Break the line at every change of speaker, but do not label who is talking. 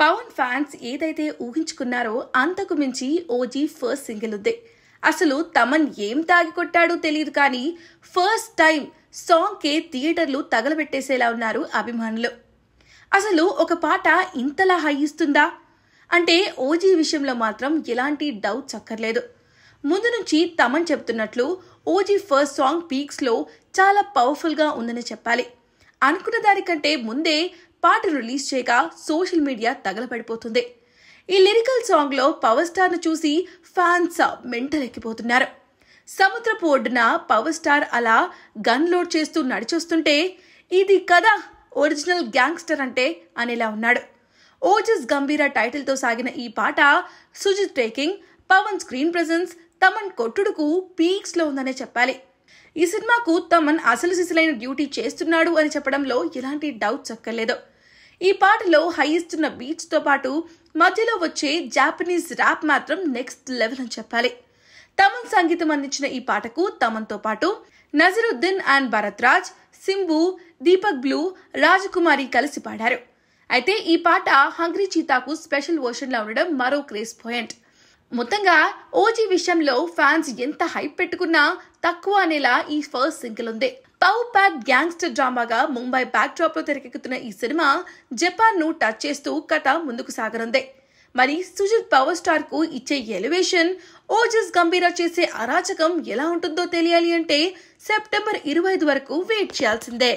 Pawan fans ఏదైతే ఊహించుకున్నారో అంతకు మించి ఓజీ ఫస్ట్ సింగిల్ ఉంది. అసలు తమన్ ఏం తాగి కొట్టాడో తెలియదు కానీ ఫస్ట్ టైం సాంగ్ కే థియేటర్లు తగలబెట్టేసేలా ఉన్నారు అభిమానులు. అసలు ఒక పాట ఇంతలా హై ఇస్తుందా అంటే ఓజీ విషయంలో మాత్రం ఎలాంటి డౌట్స్ అక్కర్లేదు. ముందు నుంచి తమన్ చెప్తున్నట్లు ఓజీ ఫస్ట్ సాంగ్ పీక్స్ లో చాలా పవర్ఫుల్ గా ఉందని చెప్పాలి. అనుకున్న దానికంటే ముందే పాట రిలీజ్ చేయగా సోషల్ మీడియా తగలబడిపోతుంది. ఈ లిరికల్ సాంగ్ లో పవర్ స్టార్ ను చూసి ఫ్యాన్స్ మెంటలెక్కిపోతున్నారు. సముద్రపు ఒడ్డున పవర్ స్టార్ అలా గన్ లోడ్ చేస్తూ నడిచొస్తుంటే ఇది కదా ఒరిజినల్ గ్యాంగ్స్టర్ అంటే అనేలా ఉన్నాడు. ఓజస్ గంభీర టైటిల్ తో సాగిన ఈ పాట Sujeeth taking, Pawan screen presence, Thaman కొట్టుడుకు పీక్స్ లో ఉందనే చెప్పాలి. ఈ సినిమాకు తమన్ అసలు సిసలైన డ్యూటీ చేస్తున్నాడు అని చెప్పడంలో ఎలాంటి డౌట్స్ అక్కర్లేదు. ఈ పాటలో హై ఇస్తున్న బీట్స్ తో పాటు మధ్యలో వచ్చే జాపనీస్ ర్యాప్ మాత్రం నెక్స్ట్ లెవెల్ అని చెప్పాలి. తమన్ సంగీతం అందించిన ఈ పాటకు తమన్ తో పాటు నజరుద్దీన్ అండ్ భరత్ రాజ్, సింబు, దీపక్ బ్లూ, రాజకుమారి కలిసి పాడారు. అయితే ఈ పాట హంగ్రీ చీతాకు స్పెషల్ వర్షన్ లా ఉండడం మరో క్రేజ్ పాయింట్. మొత్తంగా ఓజీ విషయంలో ఫ్యాన్స్ ఎంత హైప్ పెట్టుకున్నా తక్కువ అనేలా ఈ ఫస్ట్ సింగిల్ ఉంది. పవర్ ప్యాక్ గ్యాంగ్స్టర్ డ్రామాగా ముంబై బ్యాక్ డ్రాప్ లో తెరకెక్కుతున్న ఈ సినిమా జపాన్ ను టచ్ చేస్తూ కథ ముందుకు సాగనుంది. మరి సుజిత్ పవర్ స్టార్ కు ఇచ్చే ఎలివేషన్, ఓజస్ గంభీర చేసే అరాచకం ఎలా ఉంటుందో తెలియాలి అంటే సెప్టెంబర్ 25 వరకు వెయిట్ చేయాల్సిందే.